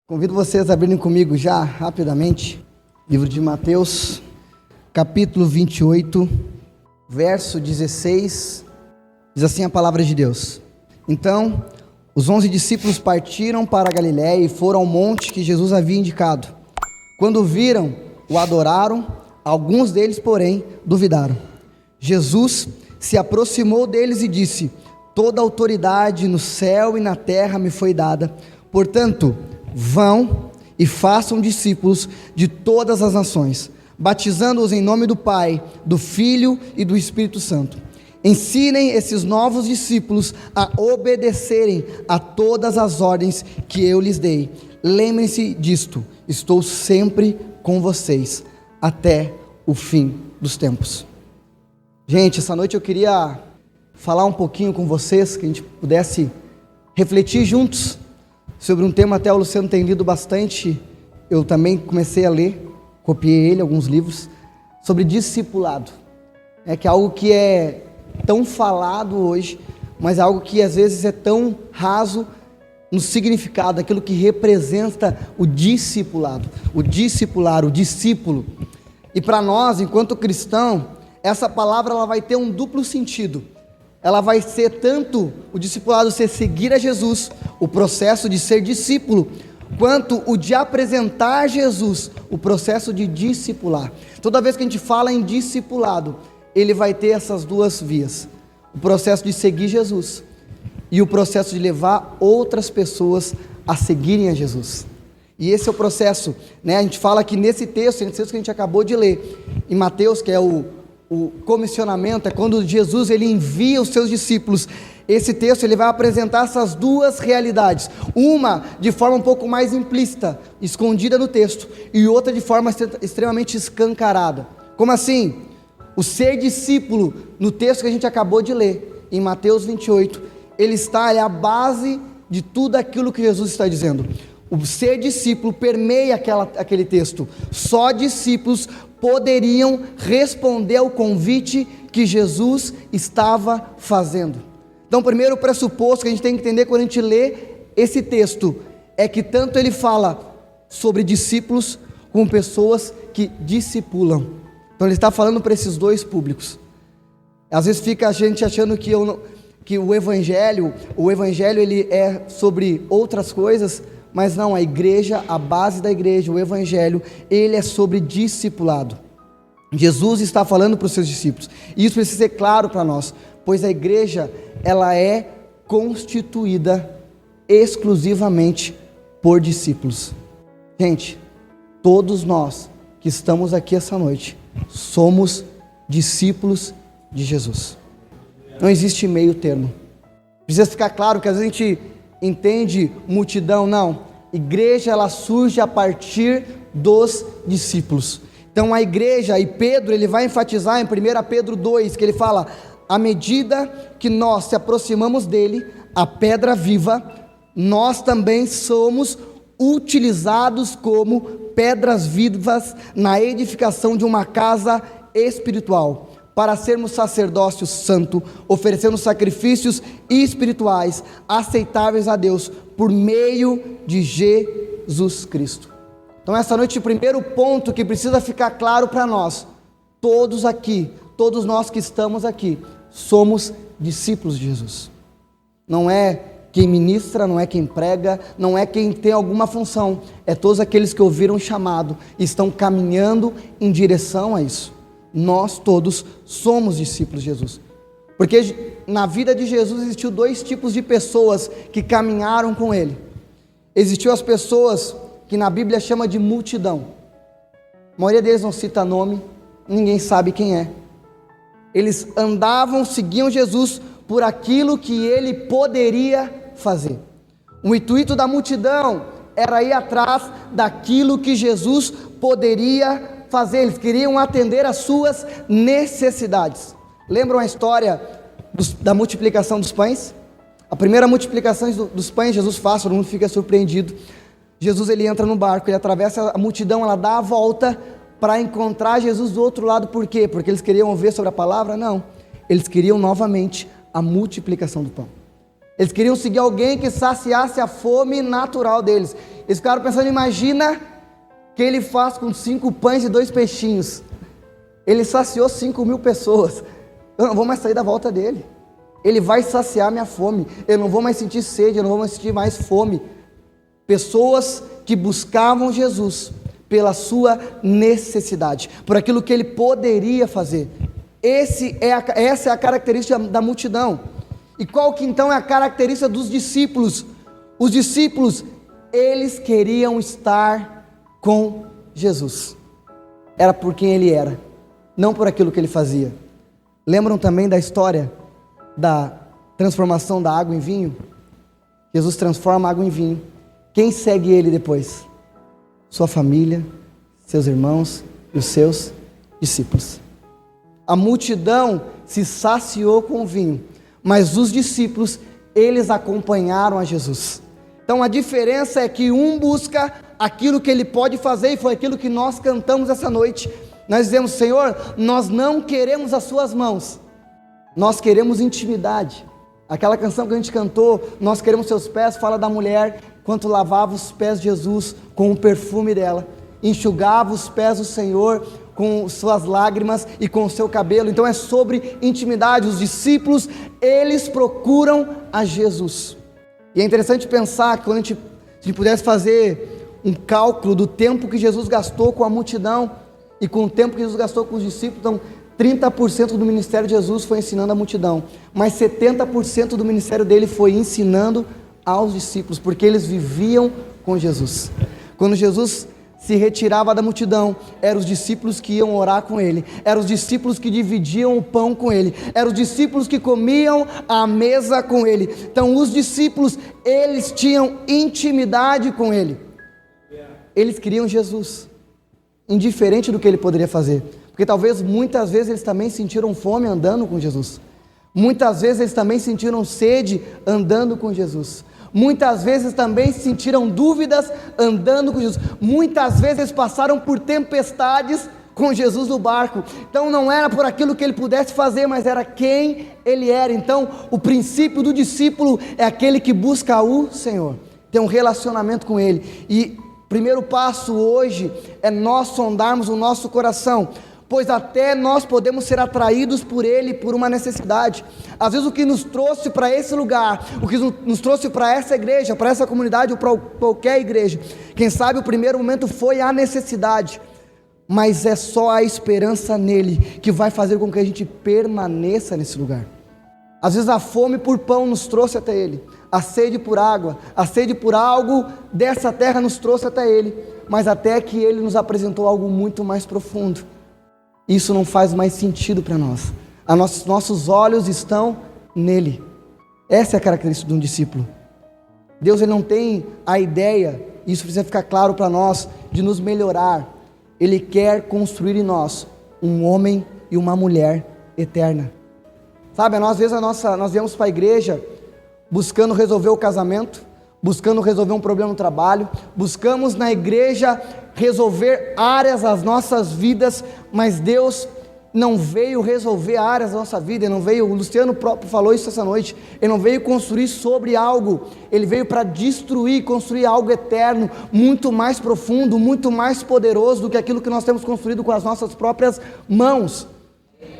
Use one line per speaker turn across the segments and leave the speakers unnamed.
Convido vocês a abrirem comigo já, rapidamente, livro de Mateus, capítulo 28, verso 16, diz assim a palavra de Deus: Então, os 11 discípulos partiram para a Galiléia e foram ao monte que Jesus havia indicado. Quando o viram, o adoraram, alguns deles, porém, duvidaram. Jesus se aproximou deles e disse: Toda autoridade no céu e na terra me foi dada, portanto, vão e façam discípulos de todas as nações, batizando-os em nome do Pai, do Filho e do Espírito Santo. Ensinem esses novos discípulos a obedecerem a todas as ordens que eu lhes dei. Lembrem-se disto: estou sempre com vocês até o fim dos tempos. Gente, essa noite eu queria falar um pouquinho com vocês, que a gente pudesse refletir juntos sobre um tema. Até o Luciano tem lido bastante, eu também comecei a ler, copiei ele, alguns livros, sobre discipulado. Que é algo que é tão falado hoje, mas é algo que às vezes é tão raso no significado, aquilo que representa o discipulado, o discipular, o discípulo. E para nós, enquanto cristão, essa palavra ela vai ter um duplo sentido. Ela vai ser tanto o discipulado ser seguir a Jesus, o processo de ser discípulo, quanto o de apresentar Jesus, o processo de discipular. Toda vez que a gente fala em discipulado, ele vai ter essas duas vias: o processo de seguir Jesus e o processo de levar outras pessoas a seguirem a Jesus. E esse é o processo, A gente fala que nesse texto que a gente acabou de ler, em Mateus, que é o comissionamento, é quando Jesus ele envia os seus discípulos. Esse texto ele vai apresentar essas duas realidades, uma de forma um pouco mais implícita, escondida no texto, e outra de forma extremamente escancarada. Como assim? O ser discípulo, no texto que a gente acabou de ler, em Mateus 28, ele está à base de tudo aquilo que Jesus está dizendo. O ser discípulo permeia aquele texto. Só discípulos poderiam responder ao convite que Jesus estava fazendo. Então, o primeiro pressuposto que a gente tem que entender quando a gente lê esse texto é que tanto ele fala sobre discípulos como pessoas que discipulam. Então ele está falando para esses dois públicos. Às vezes fica a gente achando que o evangelho ele é sobre outras coisas, mas não, a igreja, a base da igreja, o evangelho, ele é sobre discipulado. Jesus está falando para os seus discípulos, e isso precisa ser claro para nós, pois a igreja, ela é constituída exclusivamente por discípulos. Gente, todos nós que estamos aqui essa noite, somos discípulos de Jesus. Não existe meio termo. Precisa ficar claro que às vezes a gente entende multidão. Não, igreja ela surge a partir dos discípulos. Então a igreja, e Pedro ele vai enfatizar em 1 Pedro 2, que ele fala: à medida que nós se aproximamos dele, a pedra viva, nós também somos utilizados como pedras vivas na edificação de uma casa espiritual, para sermos sacerdócio santo, oferecendo sacrifícios espirituais aceitáveis a Deus por meio de Jesus Cristo. Então essa noite o primeiro ponto que precisa ficar claro para nós: todos aqui, todos nós que estamos aqui, somos discípulos de Jesus. Não é quem ministra, não é quem prega, não é quem tem alguma função, é todos aqueles que ouviram o chamado e estão caminhando em direção a isso. Nós todos somos discípulos de Jesus, porque na vida de Jesus existiu dois tipos de pessoas que caminharam com ele. Existiu as pessoas que na Bíblia chama de multidão. A maioria deles não cita nome, ninguém sabe quem é. Eles andavam, seguiam Jesus por aquilo que ele poderia fazer. O intuito da multidão era ir atrás daquilo que Jesus poderia fazer. Eles queriam atender às suas necessidades. Lembram a história da multiplicação dos pães? A primeira multiplicação dos pães Jesus faz, todo mundo fica surpreendido. Jesus ele entra no barco, ele atravessa a multidão, ela dá a volta para encontrar Jesus do outro lado. Por quê? Porque eles queriam ouvir sobre a palavra? Não, eles queriam novamente a multiplicação do pão. Eles queriam seguir alguém que saciasse a fome natural deles. Eles ficaram pensando, imagina o que ele faz com 5 pães e 2 peixinhos. Ele saciou 5.000 pessoas. Eu não vou mais sair da volta dele. Ele vai saciar minha fome. Eu não vou mais sentir sede, eu não vou mais sentir mais fome. Pessoas que buscavam Jesus pela necessidade, por aquilo que ele poderia fazer. Essa é a característica da multidão. E qual que então é a característica dos discípulos? Os discípulos, eles queriam estar com Jesus. Era por quem ele era, não por aquilo que ele fazia. Lembram também da história da transformação da água em vinho? Jesus transforma a água em vinho. Quem segue ele depois? Sua família, seus irmãos e os seus discípulos. A multidão se saciou com o vinho, mas os discípulos, eles acompanharam a Jesus. Então a diferença é que um busca aquilo que ele pode fazer, e foi aquilo que nós cantamos essa noite. Nós dizemos: Senhor, nós não queremos as suas mãos, nós queremos intimidade. Aquela canção que a gente cantou, nós queremos seus pés, fala da mulher, quanto lavava os pés de Jesus com o perfume dela, enxugava os pés do Senhor com suas lágrimas e com o seu cabelo. Então é sobre intimidade. Os discípulos, eles procuram a Jesus. E é interessante pensar que quando se a gente pudesse fazer um cálculo do tempo que Jesus gastou com a multidão e com o tempo que Jesus gastou com os discípulos, então 30% do ministério de Jesus foi ensinando a multidão, mas 70% do ministério dele foi ensinando aos discípulos, porque eles viviam com Jesus. Quando Jesus se retirava da multidão, eram os discípulos que iam orar com ele, eram os discípulos que dividiam o pão com ele, eram os discípulos que comiam à mesa com ele. Então os discípulos, eles tinham intimidade com ele, eles queriam Jesus, indiferente do que ele poderia fazer, porque talvez muitas vezes eles também sentiram fome andando com Jesus, muitas vezes eles também sentiram sede andando com Jesus, muitas vezes também sentiram dúvidas andando com Jesus, muitas vezes eles passaram por tempestades com Jesus no barco. Então não era por aquilo que ele pudesse fazer, mas era quem ele era. Então o princípio do discípulo é aquele que busca o Senhor, tem um relacionamento com ele. E o primeiro passo hoje é nós sondarmos o nosso coração, pois até nós podemos ser atraídos por ele por uma necessidade. Às vezes o que nos trouxe para esse lugar, o que nos trouxe para essa igreja, para essa comunidade ou para qualquer igreja, quem sabe o primeiro momento foi a necessidade, mas é só a esperança nele que vai fazer com que a gente permaneça nesse lugar. Às vezes a fome por pão nos trouxe até ele, a sede por água, a sede por algo dessa terra nos trouxe até ele, mas até que ele nos apresentou algo muito mais profundo. Isso não faz mais sentido para nós. Nossos olhos estão nele. Essa é a característica de um discípulo. Deus, ele não tem a ideia, isso precisa ficar claro para nós, de nos melhorar. Ele quer construir em nós um homem e uma mulher eterna. Sabe, às vezes nós viemos para a igreja buscando resolver o casamento, buscando resolver um problema no trabalho, buscamos na igreja resolver áreas das nossas vidas, mas Deus não veio resolver áreas da nossa vida. Ele não veio, o Luciano próprio falou isso essa noite, ele não veio construir sobre algo, ele veio para destruir, construir algo eterno, muito mais profundo, muito mais poderoso do que aquilo que nós temos construído com as nossas próprias mãos.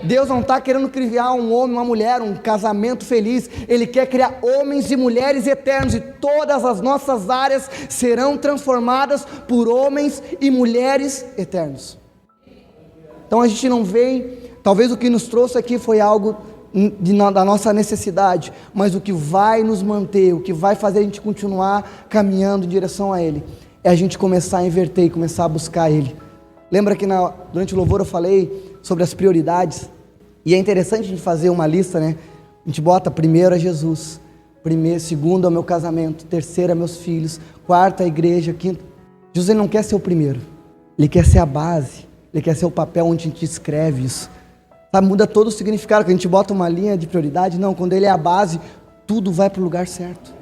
Deus não está querendo criar um homem, uma mulher, um casamento feliz. Ele quer criar homens e mulheres eternos, e todas as nossas áreas serão transformadas por homens e mulheres eternos. Então a gente não vem, talvez o que nos trouxe aqui foi algo da nossa necessidade, mas o que vai nos manter, o que vai fazer a gente continuar caminhando em direção a Ele, é a gente começar a inverter e começar a buscar Ele. Lembra que durante o louvor eu falei sobre as prioridades, e é interessante a gente fazer uma lista, né? A gente bota primeiro é Jesus, segundo é o meu casamento, terceiro é meus filhos, quarto é a igreja, quinto. Jesus, ele não quer ser o primeiro, ele quer ser a base, ele quer ser o papel onde a gente escreve isso, sabe? Muda todo o significado, que a gente bota uma linha de prioridade. Não, quando ele é a base, tudo vai para o lugar certo,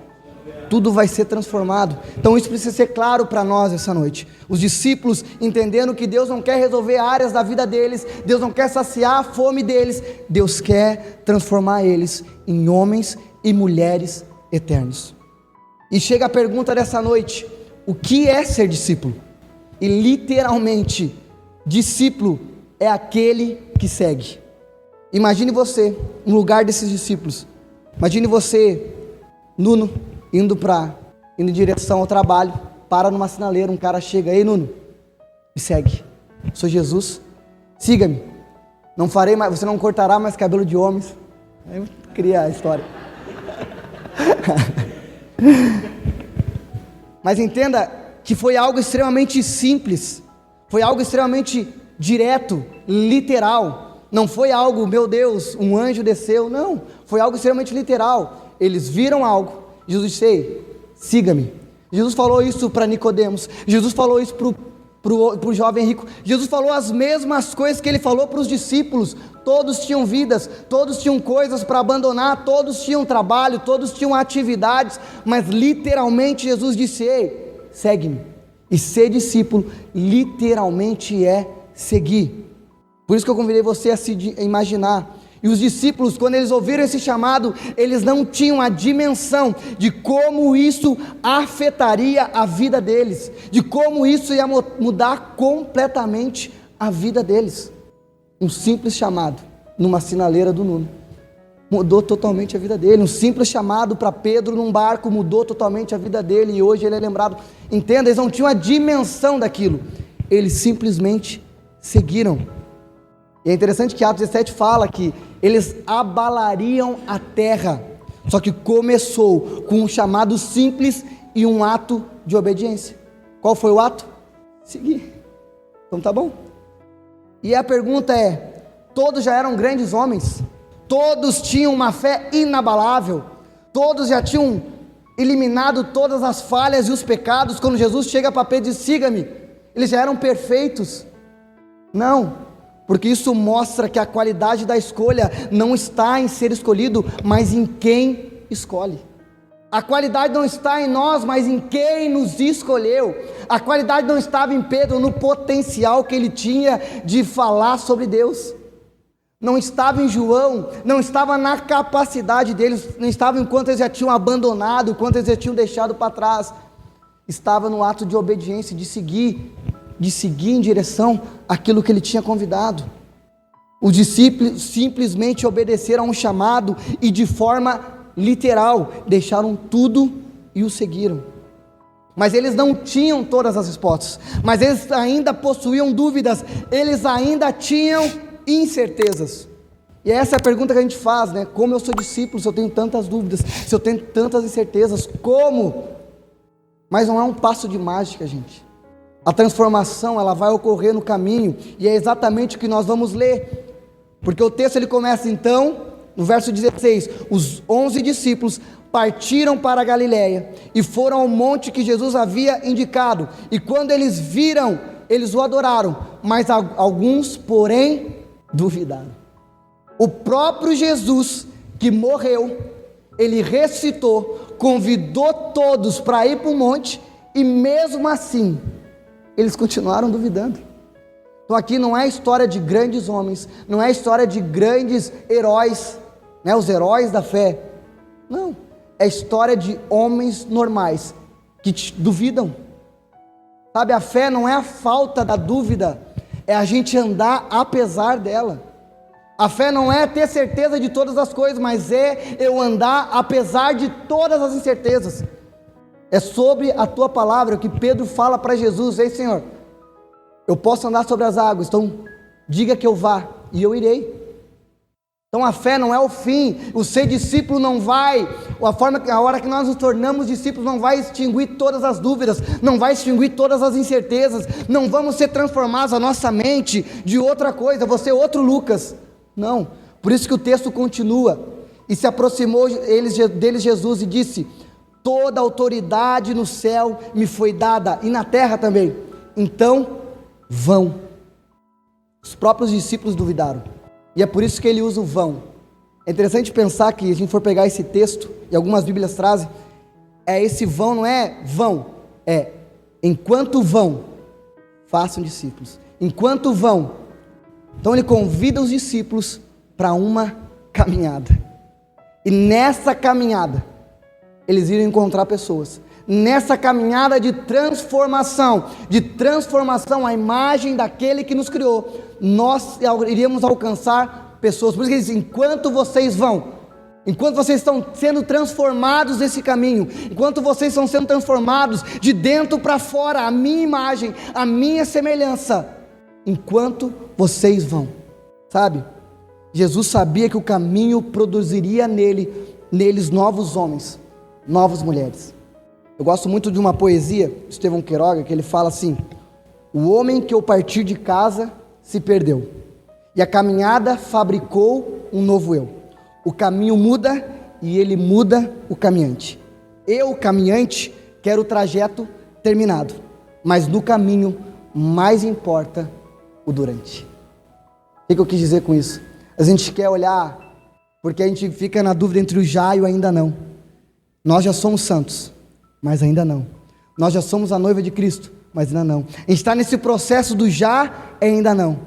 tudo vai ser transformado. Então isso precisa ser claro para nós essa noite. Os discípulos entendendo que Deus não quer resolver áreas da vida deles, Deus não quer saciar a fome deles, Deus quer transformar eles em homens e mulheres eternos. E chega a pergunta dessa noite: o que é ser discípulo? E literalmente, discípulo é aquele que segue. Imagine você no lugar desses discípulos. Imagine você, Nuno, indo em direção ao trabalho, para numa sinaleira, um cara chega: ei, Nuno, me segue, sou Jesus, siga-me, não farei mais, você não cortará mais cabelo de homens. Aí cria a história. Mas entenda que foi algo extremamente simples, foi algo extremamente direto, literal. Não foi algo, meu Deus, um anjo desceu, não, foi algo extremamente literal. Eles viram algo, Jesus disse: ei, siga-me. Jesus falou isso para Nicodemos, Jesus falou isso para o jovem rico, Jesus falou as mesmas coisas que ele falou para os discípulos. Todos tinham vidas, todos tinham coisas para abandonar, todos tinham trabalho, todos tinham atividades, mas literalmente Jesus disse: ei, segue-me. E ser discípulo literalmente é seguir. Por isso que eu convidei você a se imaginar. E os discípulos, quando eles ouviram esse chamado, eles não tinham a dimensão de como isso afetaria a vida deles, de como isso ia mudar completamente a vida deles. Um simples chamado numa sinaleira do Nuno mudou totalmente a vida dele. Um simples chamado para Pedro num barco mudou totalmente a vida dele, e hoje ele é lembrado. Entenda, eles não tinham a dimensão daquilo, eles simplesmente seguiram. E é interessante que Atos 17 fala que eles abalariam a terra, só que começou com um chamado simples e um ato de obediência. Qual foi o ato? Seguir. Então tá bom. E a pergunta é: todos já eram grandes homens? Todos tinham uma fé inabalável? Todos já tinham eliminado todas as falhas e os pecados? Quando Jesus chega para Pedro e diz: siga-me, eles já eram perfeitos? Não. Porque isso mostra que a qualidade da escolha não está em ser escolhido, mas em quem escolhe. A qualidade não está em nós, mas em quem nos escolheu. A qualidade não estava em Pedro, no potencial que ele tinha de falar sobre Deus. Não estava em João, não estava na capacidade deles, não estava enquanto eles já tinham abandonado, enquanto eles já tinham deixado para trás. Estava no ato de obediência, de seguir em direção àquilo que ele tinha convidado. Os discípulos simplesmente obedeceram a um chamado e de forma literal deixaram tudo e o seguiram. Mas eles não tinham todas as respostas, mas eles ainda possuíam dúvidas, eles ainda tinham incertezas. E essa é a pergunta que a gente faz, né? Como eu sou discípulo, se eu tenho tantas dúvidas, se eu tenho tantas incertezas, como? Mas não é um passo de mágica, gente. A transformação, ela vai ocorrer no caminho, e é exatamente o que nós vamos ler, porque o texto ele começa então, no verso 16, os 11 discípulos partiram para a Galiléia, e foram ao monte que Jesus havia indicado, e quando eles viram, eles o adoraram, mas alguns, porém, duvidaram. O próprio Jesus, que morreu, ele ressuscitou, convidou todos para ir para o monte, e mesmo assim, eles continuaram duvidando. Então aqui não é história de grandes homens, não é história de grandes heróis, né, os heróis da fé, não, é história de homens normais, que duvidam. Sabe, a fé não é a falta da dúvida, é a gente andar apesar dela. A fé não é ter certeza de todas as coisas, mas é eu andar apesar de todas as incertezas. É sobre a tua palavra, o que Pedro fala para Jesus: ei Senhor, eu posso andar sobre as águas, então diga que eu vá, e eu irei. Então a fé não é o fim, o ser discípulo não vai, a hora que nós nos tornamos discípulos não vai extinguir todas as dúvidas, não vai extinguir todas as incertezas, não vamos ser transformados a nossa mente de outra coisa, você outro Lucas, não. Por isso que o texto continua: e se aproximou deles Jesus e disse: toda autoridade no céu me foi dada, e na terra também, então vão. Os próprios discípulos duvidaram, e é por isso que ele usa o vão. É interessante pensar que, se a gente for pegar esse texto, e algumas bíblias trazem, esse vão não é vão, é enquanto vão, façam discípulos, enquanto vão. Então ele convida os discípulos para uma caminhada, e nessa caminhada, eles iriam encontrar pessoas. Nessa caminhada de transformação à imagem daquele que nos criou, nós iríamos alcançar pessoas. Por isso que ele diz, enquanto vocês estão sendo transformados nesse caminho, enquanto vocês estão sendo transformados de dentro para fora, a minha imagem, a minha semelhança, enquanto vocês vão, sabe? Jesus sabia que o caminho produziria neles novos homens, novas mulheres. Eu gosto muito de uma poesia, Estevão Queiroga, que ele fala assim: o homem que ao partir de casa se perdeu, e a caminhada fabricou um novo eu. O caminho muda e ele muda o caminhante. Eu, caminhante, quero o trajeto terminado, mas no caminho mais importa o durante. O que eu quis dizer com isso? A gente quer olhar, porque a gente fica na dúvida entre o já e o ainda não. Nós já somos santos, mas ainda não. Nós já somos a noiva de Cristo, mas ainda não. A gente está nesse processo do já e ainda não.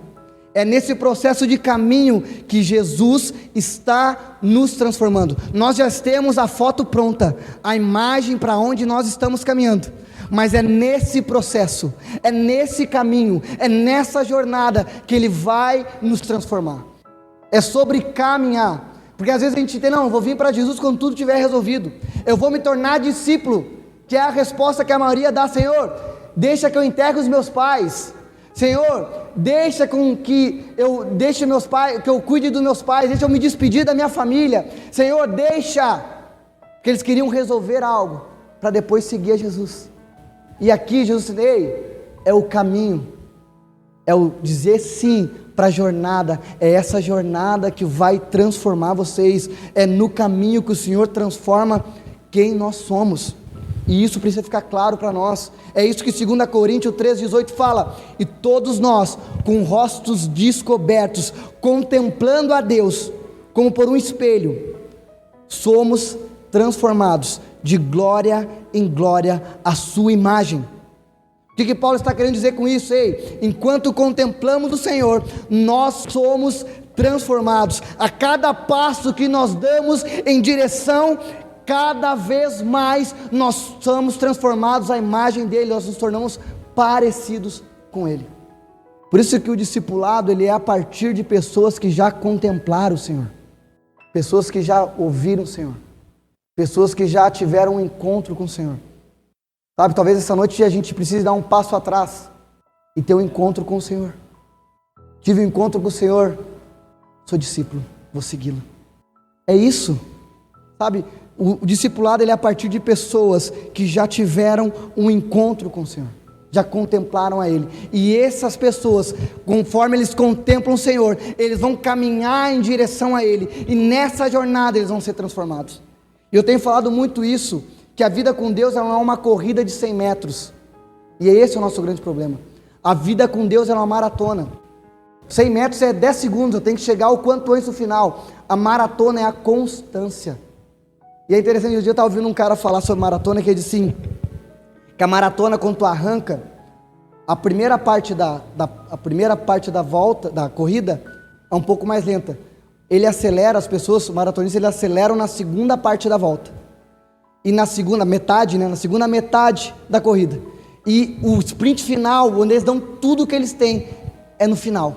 É nesse processo de caminho que Jesus está nos transformando. Nós já temos a foto pronta, a imagem para onde nós estamos caminhando. Mas é nesse processo, é nesse caminho, é nessa jornada que Ele vai nos transformar. É sobre caminhar. Porque às vezes a gente tem, não, eu vou vir para Jesus quando tudo estiver resolvido. Eu vou me tornar discípulo, que é a resposta que a maioria dá: Senhor, deixa que eu enterre os meus pais. Senhor, deixa que eu deixe meus pais, que eu cuide dos meus pais, deixa eu me despedir da minha família. Senhor, deixa. Porque eles queriam resolver algo para depois seguir a Jesus. E aqui Jesus diz: ei, é o caminho, é o dizer sim para a jornada, é essa jornada que vai transformar vocês, é no caminho que o Senhor transforma quem nós somos, e isso precisa ficar claro para nós. É isso que 2 Coríntios 3,18 fala: e todos nós, com rostos descobertos, contemplando a Deus, como por um espelho, somos transformados de glória em glória à sua imagem. O que Paulo está querendo dizer com isso? Ei, enquanto contemplamos o Senhor, nós somos transformados. A cada passo que nós damos em direção, cada vez mais nós somos transformados à imagem dele, nós nos tornamos parecidos com ele. Por isso que o discipulado, ele é a partir de pessoas que já contemplaram o Senhor, pessoas que já ouviram o Senhor, pessoas que já tiveram um encontro com o Senhor. Sabe, talvez essa noite a gente precise dar um passo atrás e ter um encontro com o Senhor. Tive um encontro com o Senhor, sou discípulo, vou segui-lo. É isso, sabe? O discipulado, ele é a partir de pessoas que já tiveram um encontro com o Senhor, já contemplaram a Ele. E essas pessoas, conforme eles contemplam o Senhor, eles vão caminhar em direção a Ele, e nessa jornada eles vão ser transformados. E eu tenho falado muito isso, que a vida com Deus não é uma corrida de 100 metros, e esse é o nosso grande problema. A vida com Deus é uma maratona. 100 metros é 10 segundos, eu tenho que chegar o quanto antes do final. A maratona é a constância. E é interessante, um dia eu estava ouvindo um cara falar sobre maratona, que ele disse assim, que a maratona, quando tu arranca, a primeira parte da volta, da corrida, é um pouco mais lenta. Ele acelera, as pessoas, os maratonistas, eles aceleram na segunda parte da volta. E na segunda metade, na segunda metade da corrida. E o sprint final, onde eles dão tudo o que eles têm, é no final.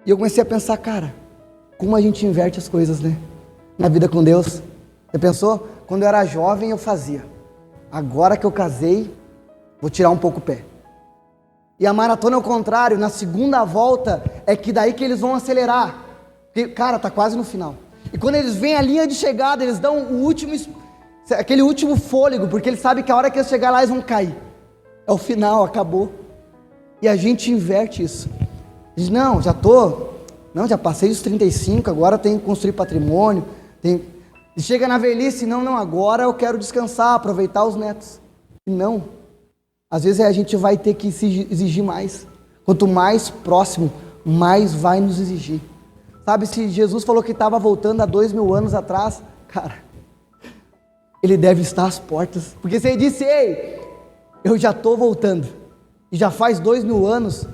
E eu comecei a pensar, cara, como a gente inverte as coisas, né? Na vida com Deus. Você pensou? Quando eu era jovem eu fazia. Agora que eu casei, vou tirar um pouco o pé. E a maratona é o contrário, na segunda volta é que daí que eles vão acelerar. Porque, cara, tá quase no final. E quando eles vêm a linha de chegada, eles dão aquele último fôlego, porque eles sabem que a hora que eles chegar lá eles vão cair. É o final, acabou. E a gente inverte isso. Diz, já passei os 35, agora tenho que construir patrimônio. E chega na velhice, agora eu quero descansar, aproveitar os netos. E não, às vezes a gente vai ter que exigir mais. Quanto mais próximo, mais vai nos exigir. Sabe, se Jesus falou que estava voltando há 2000 anos atrás, cara, Ele deve estar às portas. Porque se Ele disse, ei, eu já estou voltando, e já faz 2000 anos,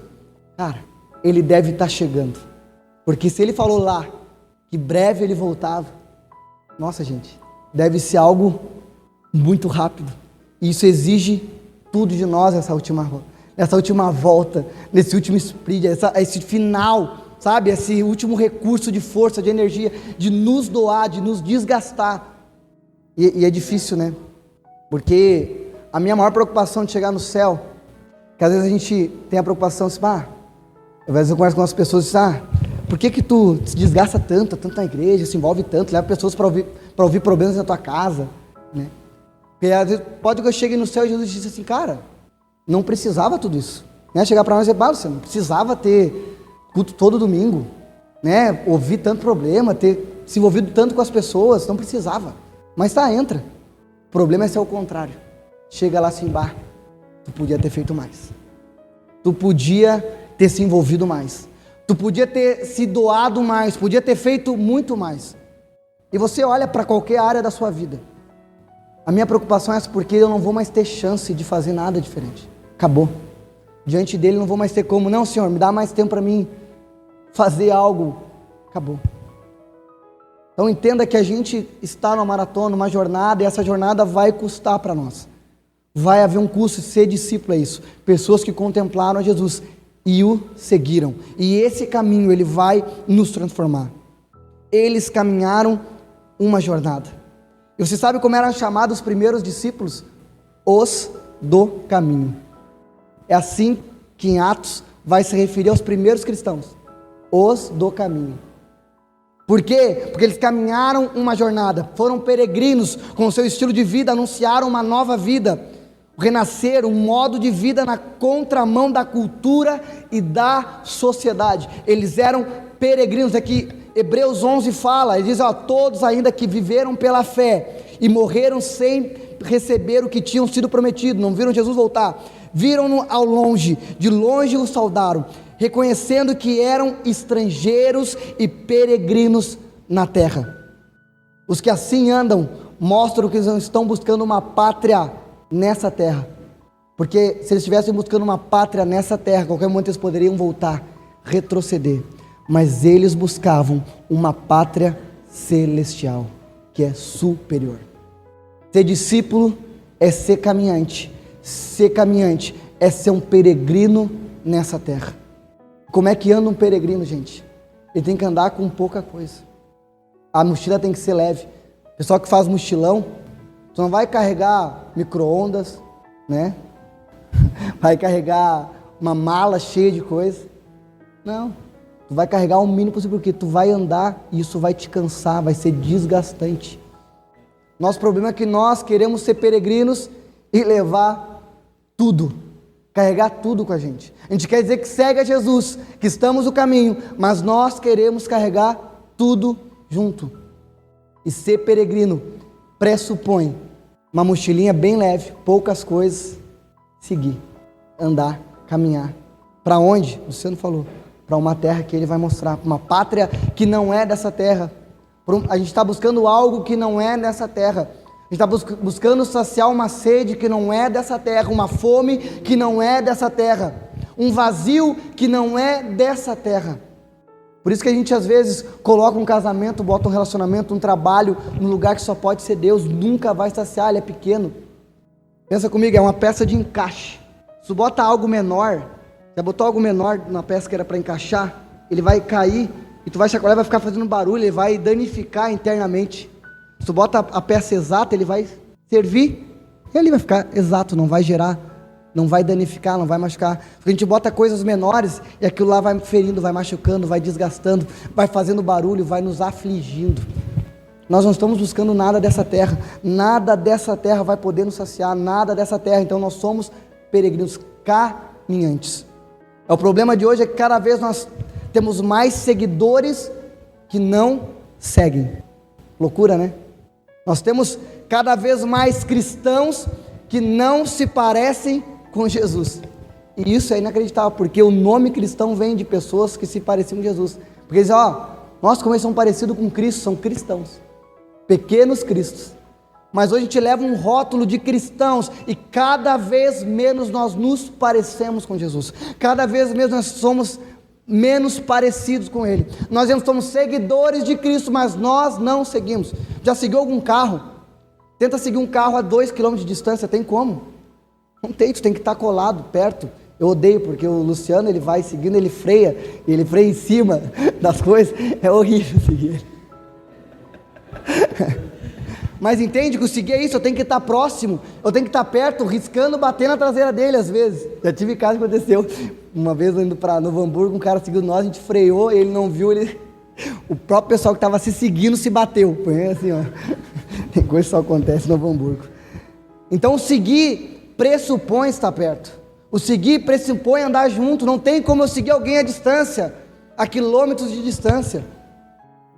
cara, Ele deve estar chegando. Porque se Ele falou lá, que breve Ele voltava, nossa gente, deve ser algo muito rápido. E isso exige tudo de nós nessa última volta, nesse último sprint, esse final, sabe? Esse último recurso de força, de energia, de nos doar, de nos desgastar. E é difícil, né? Porque a minha maior preocupação de chegar no céu, que às vezes a gente tem a preocupação, assim, às vezes eu converso com as pessoas e digo, por que tu se desgasta tanto na igreja, se envolve tanto, leva pessoas para ouvir problemas na tua casa, né? Porque às vezes pode que eu chegue no céu e Jesus disse assim, cara, não precisava tudo isso, né? Chegar para nós e dizer, você não precisava ter culto todo domingo, né? Ouvir tanto problema, ter se envolvido tanto com as pessoas, não precisava. Mas entra. O problema é ser o contrário. Chega lá assim, tu podia ter feito mais. Tu podia ter se envolvido mais. Tu podia ter se doado mais, podia ter feito muito mais. E você olha para qualquer área da sua vida. A minha preocupação é essa, porque eu não vou mais ter chance de fazer nada diferente. Acabou. Diante dele não vou mais ter como, não, Senhor, me dá mais tempo para mim fazer algo. Acabou. Então entenda que a gente está numa maratona, numa jornada, e essa jornada vai custar para nós. Vai haver um custo, ser discípulo é isso. Pessoas que contemplaram a Jesus e o seguiram. E esse caminho, ele vai nos transformar. Eles caminharam uma jornada. E você sabe como eram chamados os primeiros discípulos? Os do caminho. É assim que em Atos vai se referir aos primeiros cristãos. Os do caminho. Por quê? Porque eles caminharam uma jornada, foram peregrinos com o seu estilo de vida, anunciaram uma nova vida, renascer, um modo de vida na contramão da cultura e da sociedade. Eles eram peregrinos. Aqui Hebreus 11 fala, ele diz, todos ainda que viveram pela fé e morreram sem receber o que tinham sido prometido, não viram Jesus voltar, viram-no ao longe, de longe o saudaram, reconhecendo que eram estrangeiros e peregrinos na terra. Os que assim andam, mostram que eles não estão buscando uma pátria nessa terra, porque se eles estivessem buscando uma pátria nessa terra, qualquer momento eles poderiam voltar, retroceder, mas eles buscavam uma pátria celestial, que é superior. Ser discípulo é ser caminhante é ser um peregrino nessa terra. Como é que anda um peregrino, gente? Ele tem que andar com pouca coisa. A mochila tem que ser leve. O pessoal que faz mochilão, tu não vai carregar micro-ondas, né? Vai carregar uma mala cheia de coisa. Não. Tu vai carregar o mínimo possível, porque tu vai andar e isso vai te cansar, vai ser desgastante. Nosso problema é que nós queremos ser peregrinos e levar tudo, carregar tudo com a gente. A gente quer dizer que segue a Jesus, que estamos no caminho, mas nós queremos carregar tudo junto. E ser peregrino pressupõe uma mochilinha bem leve, poucas coisas, seguir, andar, caminhar. Para onde? O Luciano falou, para uma terra que ele vai mostrar, uma pátria que não é dessa terra. A gente está buscando algo que não é dessa terra. A gente está buscando saciar uma sede que não é dessa terra, uma fome que não é dessa terra, um vazio que não é dessa terra. Por isso que a gente às vezes coloca um casamento, bota um relacionamento, um trabalho no lugar que só pode ser Deus, nunca vai saciar, ele é pequeno. Pensa comigo, é uma peça de encaixe. Se tu bota algo menor, já botou algo menor na peça que era para encaixar, ele vai cair e tu vai chacoalhar, vai ficar fazendo barulho, ele vai danificar internamente. Se tu bota a peça exata, ele vai servir, e ele vai ficar exato, não vai gerar, não vai danificar, não vai machucar. Porque a gente bota coisas menores, e aquilo lá vai ferindo, vai machucando, vai desgastando, vai fazendo barulho, vai nos afligindo. Nós não estamos buscando nada dessa terra vai poder nos saciar, nada dessa terra, então nós somos peregrinos, caminhantes. O problema de hoje é que cada vez nós temos mais seguidores que não seguem. Loucura, né? Nós temos cada vez mais cristãos que não se parecem com Jesus. E isso é inacreditável, porque o nome cristão vem de pessoas que se pareciam com Jesus. Porque eles dizem, nós como eles são parecidos com Cristo, são cristãos. Pequenos cristos. Mas hoje a gente leva um rótulo de cristãos e cada vez menos nós nos parecemos com Jesus. Cada vez menos nós somos menos parecidos com Ele. Nós somos seguidores de Cristo, mas nós não seguimos. Já seguiu algum carro? Tenta seguir um carro a 2 km de distância, tem como? Não tem, tu tem que estar colado, perto. Eu odeio, porque o Luciano, ele vai seguindo, ele freia em cima das coisas, é horrível seguir ele. Mas entende que o seguir é isso, eu tenho que estar próximo, eu tenho que estar perto, riscando, batendo na traseira dele às vezes. Já tive caso que aconteceu, uma vez indo para Novo Hamburgo, um cara seguiu nós, a gente freou, ele não viu, o próprio pessoal que estava se seguindo se bateu, foi assim, ó. Tem coisa que só acontece em Novo Hamburgo. Então o seguir pressupõe estar perto, o seguir pressupõe andar junto, não tem como eu seguir alguém à distância, a quilômetros de distância,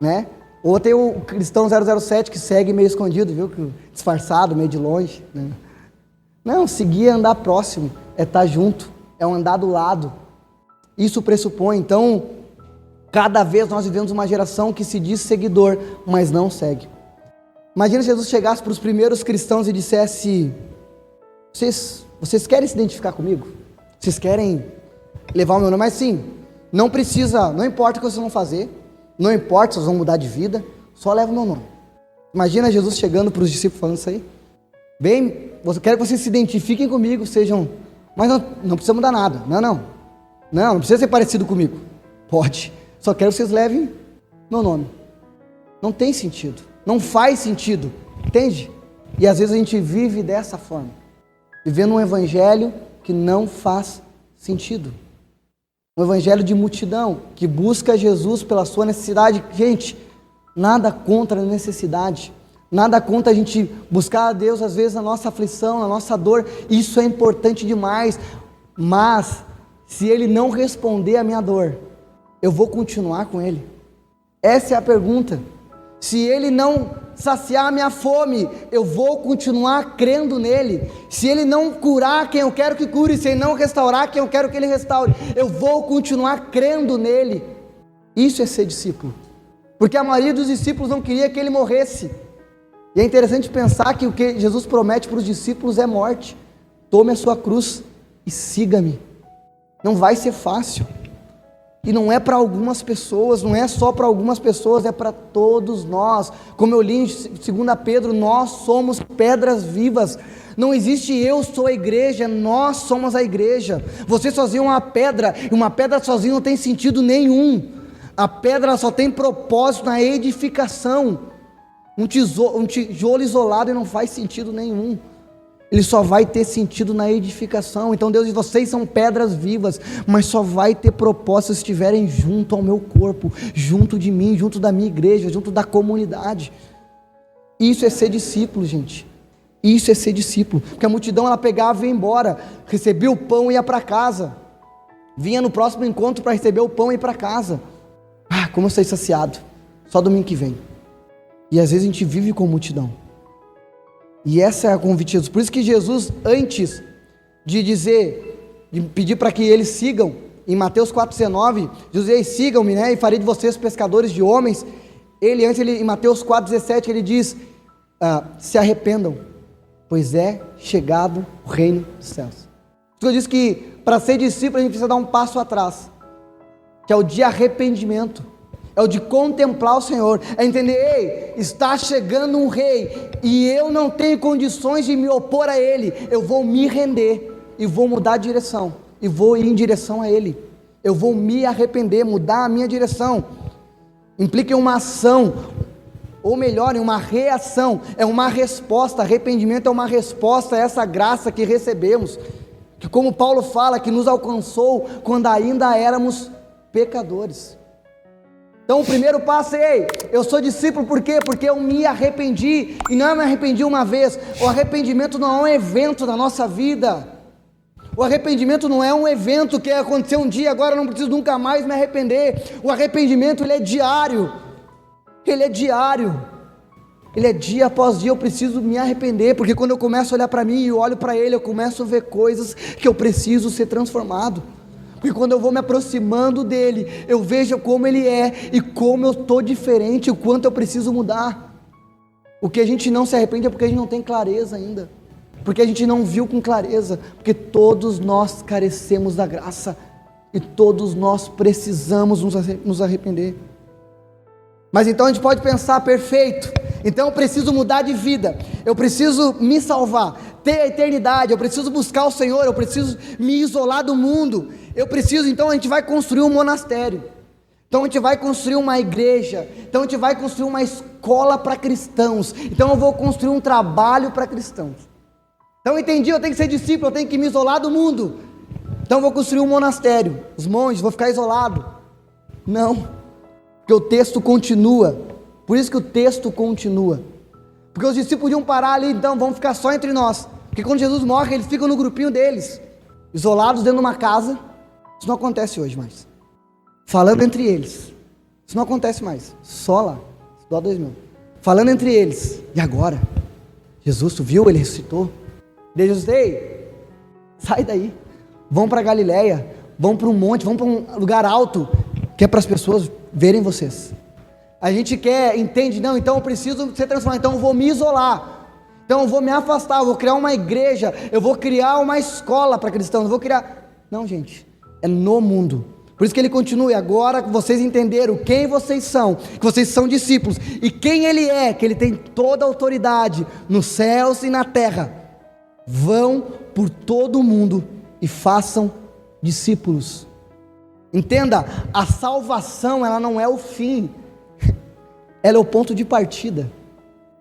né? Ou tem o cristão 007 que segue meio escondido, viu? Disfarçado, meio de longe, né? Não, seguir é andar próximo, é estar junto, é um andar do lado. Isso pressupõe, então, cada vez nós vivemos uma geração que se diz seguidor, mas não segue. Imagina se Jesus chegasse para os primeiros cristãos e dissesse: vocês querem se identificar comigo? Vocês querem levar o meu nome? Mas sim, não importa o que vocês vão fazer, não importa se vocês vão mudar de vida, só leva o meu nome. Imagina Jesus chegando para os discípulos falando isso aí. Bem, eu quero que vocês se identifiquem comigo, mas não precisa mudar nada. Não precisa ser parecido comigo. Pode, só quero que vocês levem meu nome. Não tem sentido, não faz sentido, entende? E às vezes a gente vive dessa forma, vivendo um evangelho que não faz sentido. Um evangelho de multidão, que busca Jesus pela sua necessidade. Gente, nada contra a necessidade, nada contra a gente buscar a Deus às vezes na nossa aflição, na nossa dor, isso é importante demais, mas se Ele não responder a minha dor, eu vou continuar com Ele? Essa é a pergunta. Se Ele não saciar a minha fome, eu vou continuar crendo nele. Se Ele não curar quem eu quero que cure, se Ele não restaurar quem eu quero que Ele restaure, eu vou continuar crendo nele. Isso é ser discípulo, porque a maioria dos discípulos não queria que Ele morresse. E é interessante pensar que o que Jesus promete para os discípulos é morte. Tome a sua cruz e siga-me. Não vai ser fácil. E não é para algumas pessoas, não é só para algumas pessoas, é para todos nós. Como eu li em 2 Pedro, nós somos pedras vivas. Não existe eu sou a igreja, nós somos a igreja. Você sozinho é uma pedra, e uma pedra sozinha não tem sentido nenhum. A pedra só tem propósito na edificação. Um tijolo isolado não faz sentido nenhum. Ele só vai ter sentido na edificação. Então Deus diz: vocês são pedras vivas, mas só vai ter propósito se estiverem junto ao meu corpo, junto de mim, junto da minha igreja, junto da comunidade. Isso é ser discípulo, gente. Isso é ser discípulo. Porque a multidão, ela pegava e ia embora, recebia o pão e ia para casa, vinha no próximo encontro para receber o pão e ir para casa. Como eu saí saciado, só domingo que vem. E às vezes a gente vive com multidão. E essa é a convite de Jesus. Por isso que Jesus, antes de pedir para que eles sigam, em Mateus 4,19, Jesus diz: sigam-me, né, e farei de vocês pescadores de homens. Em Mateus 4,17, ele diz: se arrependam, pois é chegado o reino dos céus. Eu disse que para ser discípulo a gente precisa dar um passo atrás, que é o de arrependimento. É o de contemplar o Senhor, é entender: está chegando um rei, e eu não tenho condições de me opor a Ele, eu vou me render, e vou mudar de direção, e vou ir em direção a Ele, eu vou me arrepender, mudar a minha direção. Implica em uma ação, ou melhor, em uma reação, é uma resposta. Arrependimento é uma resposta a essa graça que recebemos, que, como Paulo fala, que nos alcançou quando ainda éramos pecadores. Então o primeiro passo é: eu sou discípulo, por quê? Porque eu me arrependi, e não me arrependi uma vez. O arrependimento não é um evento na nossa vida, o arrependimento não é um evento que aconteceu um dia, agora eu não preciso nunca mais me arrepender. O arrependimento, ele é diário, ele é dia após dia. Eu preciso me arrepender, porque quando eu começo a olhar para mim e olho para Ele, eu começo a ver coisas que eu preciso ser transformado. Porque quando eu vou me aproximando dele, eu vejo como ele é e como eu estou diferente, o quanto eu preciso mudar. O que a gente não se arrepende é porque a gente não tem clareza ainda, porque a gente não viu com clareza, porque todos nós carecemos da graça, e todos nós precisamos nos arrepender. Mas então a gente pode pensar, perfeito, então eu preciso mudar de vida, eu preciso me salvar, ter a eternidade, eu preciso buscar o Senhor, eu preciso me isolar do mundo, eu preciso, então a gente vai construir um monastério, então a gente vai construir uma igreja, então a gente vai construir uma escola para cristãos, então eu vou construir um trabalho para cristãos. Então eu entendi, eu tenho que ser discípulo, eu tenho que me isolar do mundo, então eu vou construir um monastério, os monges, vou ficar isolado. Não, porque o texto continua, por isso que o texto continua, porque os discípulos podiam parar ali, então vamos ficar só entre nós, porque quando Jesus morre, eles ficam no grupinho deles, isolados dentro de uma casa. Isso não acontece hoje mais, falando entre eles, isso não acontece mais, só lá, só 2000, falando entre eles, e agora? Jesus, tu viu, ele ressuscitou, daí Jesus, ei, sai daí, vão para Galileia, vão para um monte, vão para um lugar alto, que é para as pessoas verem vocês. A gente quer, entende, não, então eu preciso ser transformado, então eu vou me isolar, então eu vou me afastar, eu vou criar uma igreja, eu vou criar uma escola para cristãos, eu vou criar, não gente, é no mundo, por isso que ele continua, e agora que vocês entenderam quem vocês são, que vocês são discípulos, e quem ele é, que ele tem toda a autoridade, nos céus e na terra, vão por todo o mundo, e façam discípulos. Entenda, a salvação ela não é o fim, ela é o ponto de partida.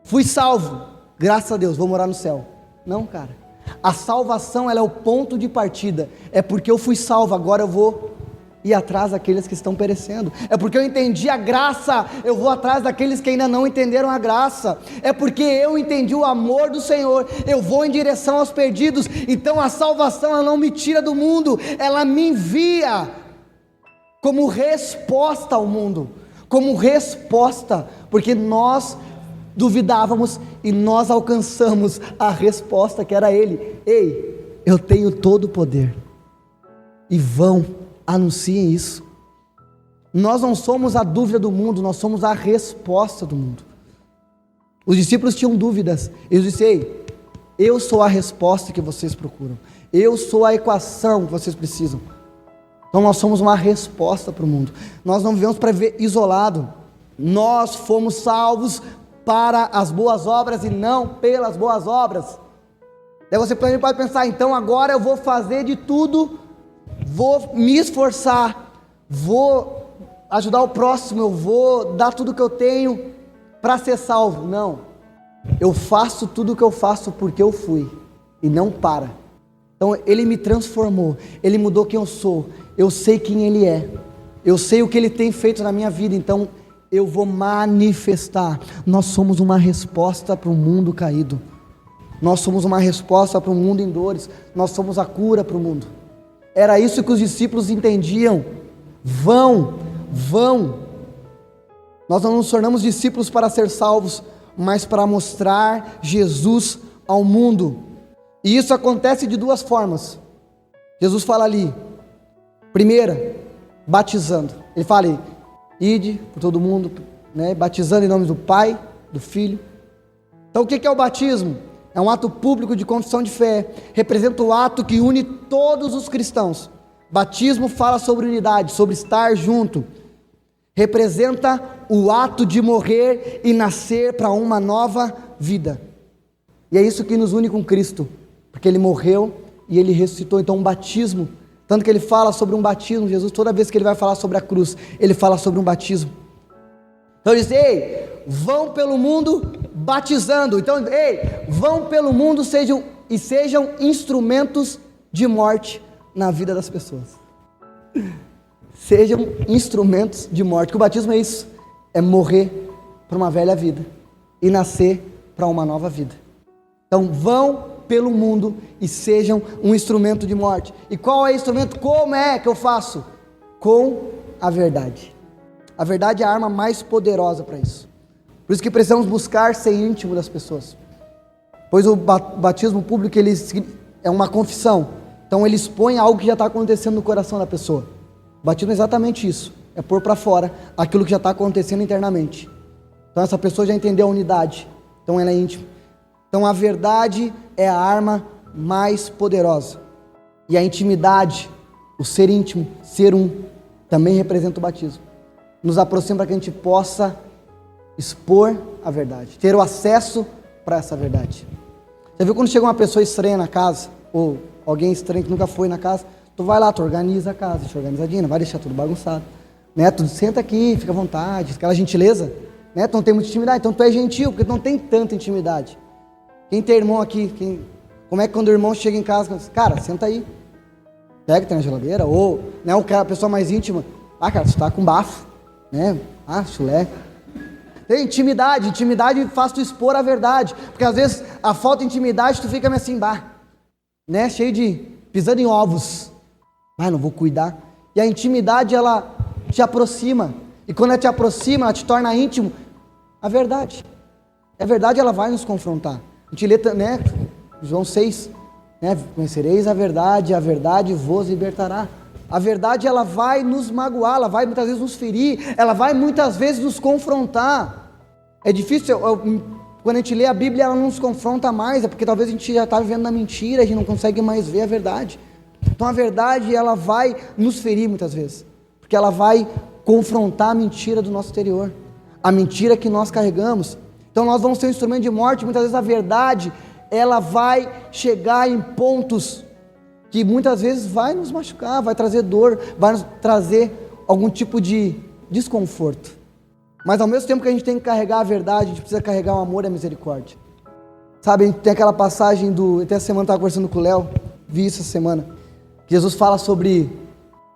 Fui salvo, graças a Deus, vou morar no céu. Não, cara, a salvação ela é o ponto de partida, é porque eu fui salvo, agora eu vou ir atrás daqueles que estão perecendo, é porque eu entendi a graça, eu vou atrás daqueles que ainda não entenderam a graça, é porque eu entendi o amor do Senhor, eu vou em direção aos perdidos. Então a salvação ela não me tira do mundo, ela me envia como resposta ao mundo, como resposta, porque nós duvidávamos e nós alcançamos a resposta que era Ele. Ei, eu tenho todo o poder, e vão, anunciem isso. Nós não somos a dúvida do mundo, nós somos a resposta do mundo. Os discípulos tinham dúvidas, eles disseram, ei, eu sou a resposta que vocês procuram, eu sou a equação que vocês precisam. Então nós somos uma resposta para o mundo, nós não vivemos para viver isolado, nós fomos salvos para as boas obras e não pelas boas obras. Daí você pode pensar, então agora eu vou fazer de tudo, vou me esforçar, vou ajudar o próximo, eu vou dar tudo que eu tenho para ser salvo. Não, eu faço tudo o que eu faço porque eu fui, e não para. Então Ele me transformou, Ele mudou quem eu sou, eu sei quem Ele é, eu sei o que Ele tem feito na minha vida, então eu vou manifestar. Nós somos uma resposta para o mundo caído, nós somos uma resposta para o mundo em dores, nós somos a cura para o mundo. Era isso que os discípulos entendiam. Vão, nós não nos tornamos discípulos para ser salvos, mas para mostrar Jesus ao mundo, e isso acontece de duas formas. Jesus fala ali, primeira, batizando, Ele fala, ide por todo mundo, né, batizando em nome do Pai, do Filho. Então o que é o batismo? É um ato público de confissão de fé, representa o ato que une todos os cristãos. Batismo fala sobre unidade, sobre estar junto, representa o ato de morrer e nascer para uma nova vida, e é isso que nos une com Cristo, porque Ele morreu e Ele ressuscitou. Então um batismo, tanto que Ele fala sobre um batismo, Jesus toda vez que Ele vai falar sobre a cruz, Ele fala sobre um batismo. Então Ele diz, ei, vão pelo mundo batizando, então ei, vão pelo mundo sejam instrumentos de morte na vida das pessoas, sejam instrumentos de morte, que o batismo é isso, é morrer para uma velha vida e nascer para uma nova vida. Então vão pelo mundo e sejam um instrumento de morte. E qual é o instrumento? Como é que eu faço? Com a verdade. A verdade é a arma mais poderosa para isso. Por isso que precisamos buscar ser íntimo das pessoas, pois o batismo público ele é uma confissão, então ele expõe algo que já está acontecendo no coração da pessoa. O batismo é exatamente isso, é pôr para fora aquilo que já está acontecendo internamente. Então essa pessoa já entendeu a unidade, então ela é íntima. Então a verdade é a arma mais poderosa, e a intimidade, o ser íntimo, ser um, também representa o batismo, nos aproxima para que a gente possa expor a verdade, ter o acesso para essa verdade. Já viu quando chega uma pessoa estranha na casa, ou alguém estranho que nunca foi na casa, tu vai lá, tu organiza a casa, deixa organizadinha, não vai deixar tudo bagunçado, né? Tu senta aqui, fica à vontade, aquela gentileza, né? Tu não tem muita intimidade, então tu é gentil, porque tu não tem tanta intimidade. Quem tem irmão aqui, como é que quando o irmão chega em casa, cara, senta aí, pega, tem na geladeira, ou, né, a pessoa mais íntima, cara, tu tá com bafo, né? Chulé. Tem intimidade faz tu expor a verdade, porque às vezes a falta de intimidade tu fica meio assim, né, cheio de, pisando em ovos, não vou cuidar, e a intimidade ela te aproxima, e quando ela te aproxima, ela te torna íntimo, a verdade ela vai nos confrontar, a gente lê, né, João 6, né, conhecereis a verdade vos libertará. A verdade ela vai nos magoar, ela vai muitas vezes nos ferir, ela vai muitas vezes nos confrontar. É difícil, quando a gente lê a Bíblia ela não nos confronta mais, é porque talvez a gente já está vivendo na mentira, a gente não consegue mais ver a verdade. Então a verdade ela vai nos ferir muitas vezes, porque ela vai confrontar a mentira do nosso interior, a mentira que nós carregamos. Então nós vamos ser um instrumento de morte, muitas vezes a verdade ela vai chegar em pontos que muitas vezes vai nos machucar, vai trazer dor, vai nos trazer algum tipo de desconforto. Mas ao mesmo tempo que a gente tem que carregar a verdade, a gente precisa carregar o amor e a misericórdia. Sabe, a gente tem aquela passagem até essa semana eu estava conversando com o Léo, vi isso essa semana, que Jesus fala sobre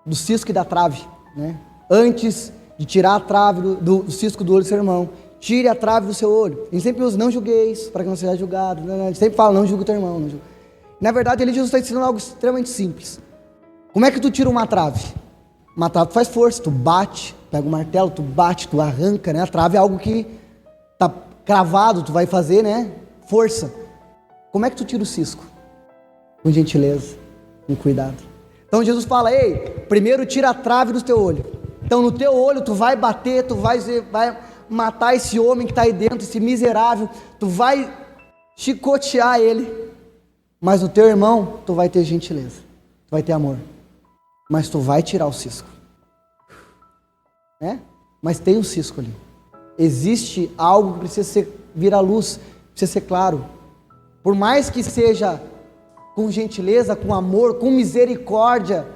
do cisco e da trave, né? Antes de tirar a trave do cisco do olho do seu irmão, tire a trave do seu olho. A gente sempre usa, não julgueis, para que não seja julgado, né? A gente sempre fala, não julgue o teu irmão, não julgue. Na verdade, Jesus está ensinando algo extremamente simples. Como é que tu tira uma trave? Uma trave tu faz força, tu bate, pega o martelo, tu bate, tu arranca, né? A trave é algo que está cravado, tu vai fazer, né? Força. Como é que tu tira o cisco? Com gentileza, com cuidado. Então Jesus fala, primeiro tira a trave do teu olho. Então no teu olho tu vai bater, tu vai matar esse homem que está aí dentro, esse miserável, tu vai chicotear ele. Mas no teu irmão, tu vai ter gentileza, tu vai ter amor, mas tu vai tirar o cisco, né? Mas tem um cisco ali, existe algo que precisa vir à luz, precisa ser claro, por mais que seja com gentileza, com amor, com misericórdia,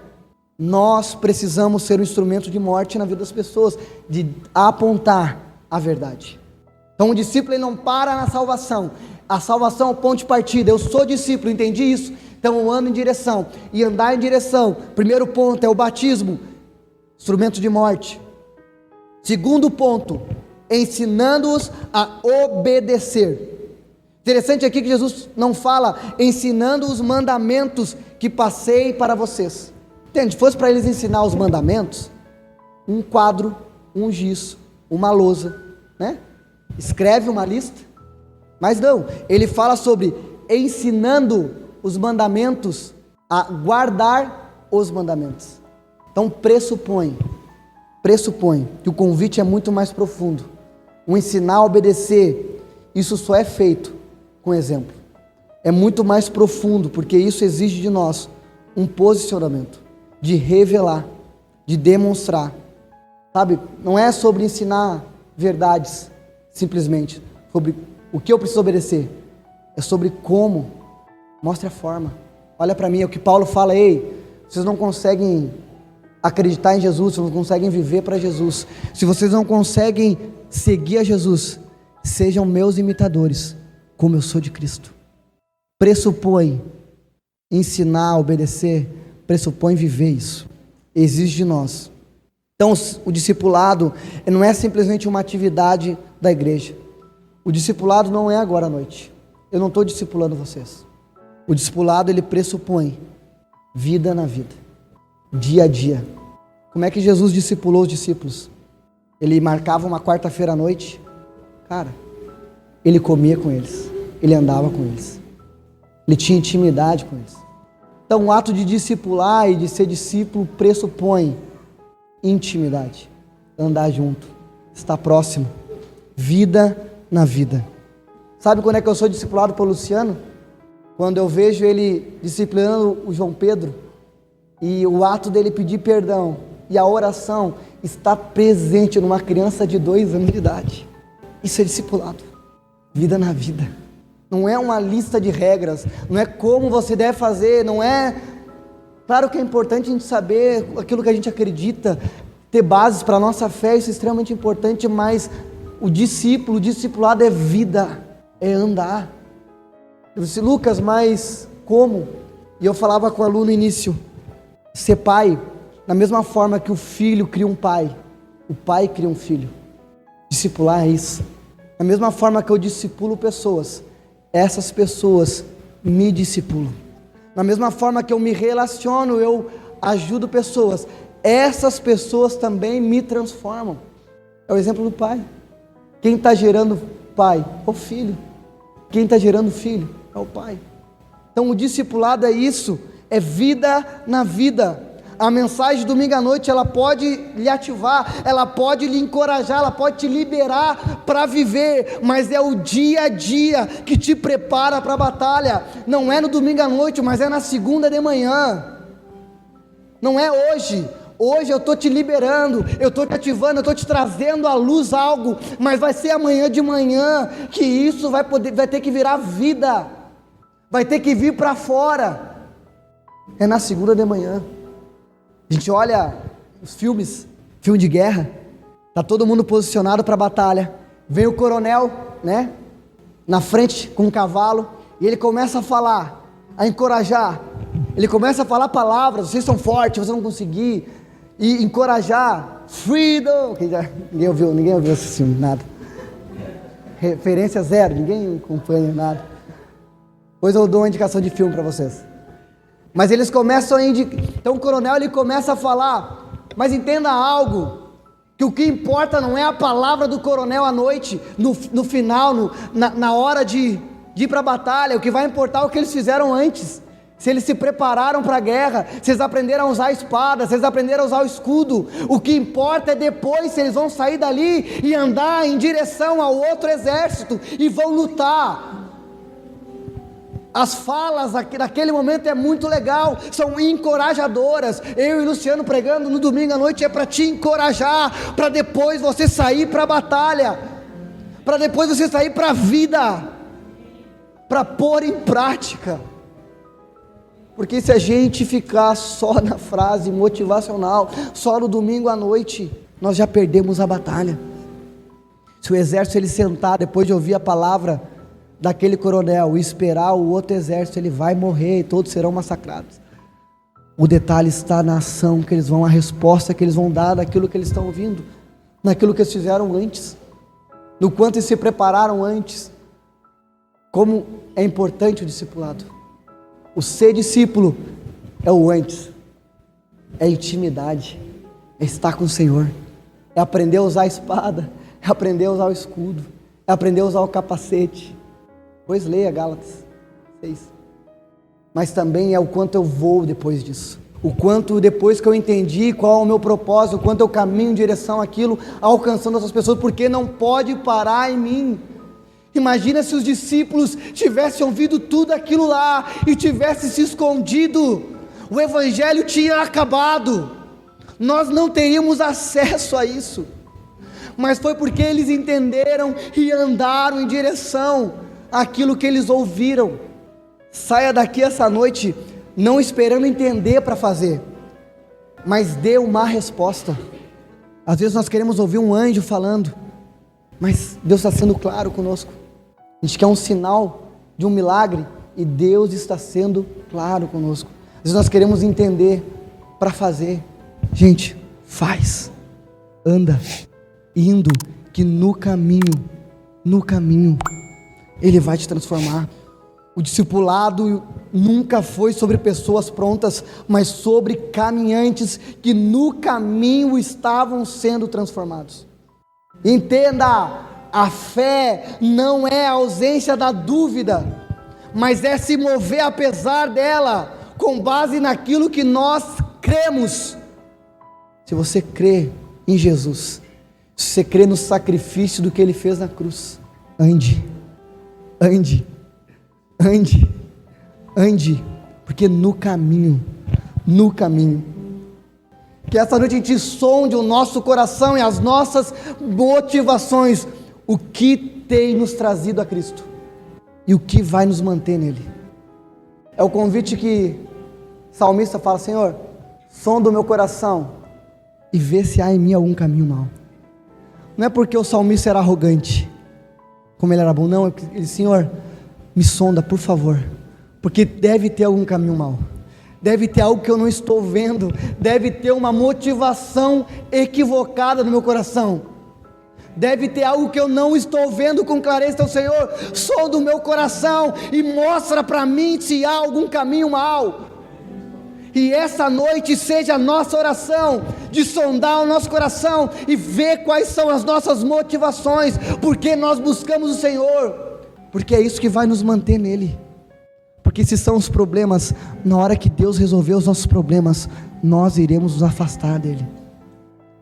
nós precisamos ser um instrumento de morte na vida das pessoas, de apontar a verdade. Então o discípulo ele não para na salvação, a salvação é o ponto de partida, eu sou discípulo, entendi isso, então eu ando em direção, e andar em direção, primeiro ponto é o batismo, instrumento de morte. Segundo ponto, ensinando-os a obedecer. Interessante aqui que Jesus não fala, ensinando os mandamentos que passei para vocês. Entende, se fosse para eles ensinar os mandamentos, um quadro, um giz, uma lousa, né? Escreve uma lista. Mas não, ele fala sobre ensinando os mandamentos a guardar os mandamentos. Então pressupõe que o convite é muito mais profundo. O ensinar a obedecer, isso só é feito com exemplo. É muito mais profundo, porque isso exige de nós um posicionamento, de revelar, de demonstrar. Sabe, não é sobre ensinar verdades, simplesmente, sobre o que eu preciso obedecer, é sobre como, mostre a forma. Olha para mim, é o que Paulo fala, vocês não conseguem acreditar em Jesus, vocês não conseguem viver para Jesus, se vocês não conseguem seguir a Jesus, sejam meus imitadores, como eu sou de Cristo. Pressupõe ensinar, obedecer, pressupõe viver isso, exige de nós. Então o discipulado não é simplesmente uma atividade da igreja. O discipulado não é agora à noite. Eu não estou discipulando vocês. O discipulado ele pressupõe vida na vida, dia a dia. Como é que Jesus discipulou os discípulos? Ele marcava uma quarta-feira à noite, ele comia com eles, ele andava com eles, ele tinha intimidade com eles. Então o ato de discipular e de ser discípulo pressupõe intimidade, andar junto, estar próximo, vida na vida. Sabe quando é que eu sou discipulado por Luciano? Quando eu vejo ele disciplinando o João Pedro, e o ato dele pedir perdão, e a oração está presente numa criança de 2 anos de idade. Isso é discipulado. Vida na vida. Não é uma lista de regras, não é como você deve fazer, não é... Claro que é importante a gente saber aquilo que a gente acredita, ter bases para a nossa fé, isso é extremamente importante, mas o discipulado é vida, é andar. Eu disse, Lucas, mas como? E eu falava com o aluno no início, ser pai, da mesma forma que o filho cria um pai, o pai cria um filho. Discipular é isso. Da mesma forma que eu discipulo pessoas, essas pessoas me discipulam. Da mesma forma que eu me relaciono, eu ajudo pessoas, essas pessoas também me transformam. É o exemplo do pai. Quem está gerando pai? É o filho. Quem está gerando filho? É o pai. Então o discipulado é isso, é vida na vida. A mensagem de domingo à noite, ela pode lhe ativar, ela pode lhe encorajar, ela pode te liberar para viver, mas é o dia a dia que te prepara para a batalha. Não é no domingo à noite, mas é na segunda de manhã. Não é hoje. Hoje eu estou te liberando, eu estou te ativando, eu estou te trazendo à luz algo, mas vai ser amanhã de manhã que isso vai ter que virar vida, vai ter que vir para fora. É na segunda de manhã. A gente olha os filme de guerra, tá todo mundo posicionado para a batalha, vem o coronel, né, na frente com um cavalo, e ele começa a falar, a encorajar, ele começa a falar palavras, vocês são fortes, vocês vão conseguir, e encorajar, freedom, ninguém ouviu esse filme, nada, referência zero, ninguém acompanha nada, depois eu dou uma indicação de filme para vocês. Mas eles começam a indicar, então o coronel ele começa a falar, mas entenda algo, que o que importa não é a palavra do coronel à noite, no final, na hora de ir para a batalha, o que vai importar é o que eles fizeram antes, se eles se prepararam para a guerra, se eles aprenderam a usar a espada, se eles aprenderam a usar o escudo, o que importa é depois se eles vão sair dali e andar em direção ao outro exército, e vão lutar. As falas naquele momento é muito legal, são encorajadoras. Eu e o Luciano pregando no domingo à noite é para te encorajar, para depois você sair para a batalha, para depois você sair para a vida, para pôr em prática. Porque se a gente ficar só na frase motivacional, só no domingo à noite, nós já perdemos a batalha. Se o exército ele sentar depois de ouvir a palavra daquele coronel e esperar o outro exército, ele vai morrer e todos serão massacrados. O detalhe está na ação que eles vão, a resposta que eles vão dar daquilo que eles estão ouvindo, naquilo que eles fizeram antes, no quanto eles se prepararam antes. Como é importante o discipulado. O ser discípulo é o antes, é intimidade, é estar com o Senhor, é aprender a usar a espada, é aprender a usar o escudo, é aprender a usar o capacete. Pois leia Gálatas 6. Mas também é o quanto eu vou depois disso, o quanto depois que eu entendi qual é o meu propósito, o quanto eu caminho em direção àquilo, alcançando essas pessoas, porque não pode parar em mim. Imagina se os discípulos tivessem ouvido tudo aquilo lá e tivessem se escondido, o evangelho tinha acabado, nós não teríamos acesso a isso, mas foi porque eles entenderam e andaram em direção aquilo que eles ouviram. Saia daqui essa noite não esperando entender para fazer, mas dê uma resposta. Às vezes nós queremos ouvir um anjo falando, mas Deus está sendo claro conosco. A gente quer um sinal de um milagre e Deus está sendo claro conosco. Às vezes nós queremos entender para fazer. Gente, faz, anda, indo, que no caminho Ele vai te transformar. O discipulado nunca foi sobre pessoas prontas, mas sobre caminhantes que no caminho estavam sendo transformados. Entenda, a fé não é a ausência da dúvida, mas é se mover apesar dela, com base naquilo que nós cremos. Se você crê em Jesus, se você crê no sacrifício do que Ele fez na cruz, ande, porque no caminho, que essa noite a gente sonde o nosso coração e as nossas motivações, o que tem nos trazido a Cristo e o que vai nos manter nele. É o convite que o salmista fala: Senhor, sonda o meu coração e vê se há em mim algum caminho mau. Não é porque o salmista era arrogante, como ele era bom, não, é porque ele: Senhor, me sonda, por favor, porque deve ter algum caminho mau, deve ter algo que eu não estou vendo, deve ter uma motivação equivocada no meu coração, deve ter algo que eu não estou vendo com clareza. Então, Senhor, sonda o meu coração e mostra para mim se há algum caminho mau. E essa noite seja a nossa oração, de sondar o nosso coração e ver quais são as nossas motivações, porque nós buscamos o Senhor, porque é isso que vai nos manter nele. Porque se são os problemas, na hora que Deus resolver os nossos problemas, nós iremos nos afastar dele.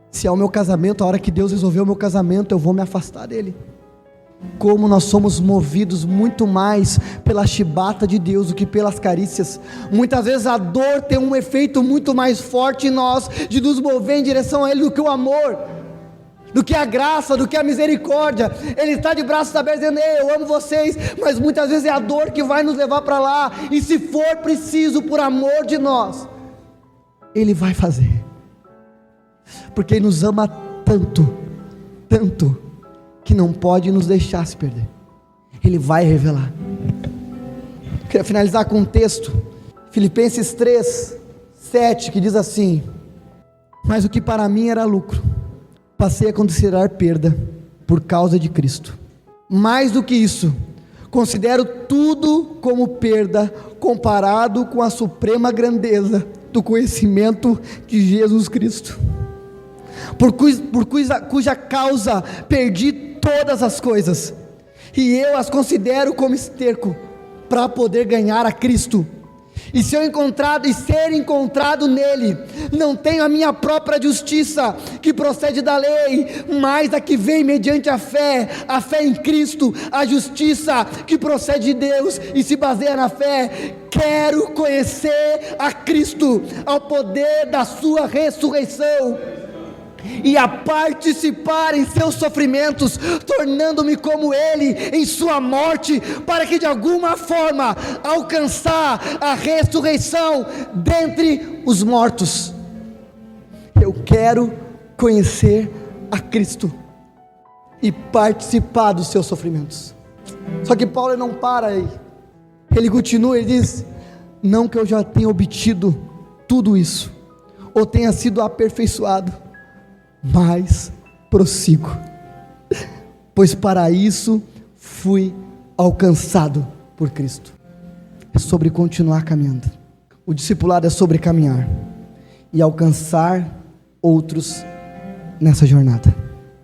Se é o meu casamento, a hora que Deus resolver o meu casamento, eu vou me afastar dele. Como nós somos movidos muito mais pela chibata de Deus do que pelas carícias. Muitas vezes a dor tem um efeito muito mais forte em nós, de nos mover em direção a Ele, do que o amor, do que a graça, do que a misericórdia. Ele está de braços abertos dizendo: Ei, eu amo vocês, mas muitas vezes é a dor que vai nos levar para lá, e se for preciso, por amor de nós, Ele vai fazer, porque Ele nos ama tanto, tanto, que não pode nos deixar se perder. Ele vai revelar. Queria finalizar com um texto, Filipenses 3:7, que diz assim: mas o que para mim era lucro, passei a considerar perda por causa de Cristo. Mais do que isso, considero tudo como perda, comparado com a suprema grandeza do conhecimento de Jesus Cristo, por cuja causa perdi todas as coisas, e eu as considero como esterco, para poder ganhar a Cristo, e ser encontrado nele. Não tenho a minha própria justiça, que procede da lei, mas a que vem mediante a fé em Cristo, a justiça que procede de Deus e se baseia na fé. Quero conhecer a Cristo, ao poder da sua ressurreição, e a participar em seus sofrimentos, tornando-me como Ele em sua morte, para que de alguma forma alcançar a ressurreição dentre os mortos. Eu quero conhecer a Cristo e participar dos seus sofrimentos. Só que Paulo não para aí, ele continua, ele diz: não que eu já tenha obtido tudo isso, ou tenha sido aperfeiçoado, mas prossigo, pois para isso fui alcançado por Cristo. É sobre continuar caminhando. O discipulado é sobre caminhar e alcançar outros nessa jornada.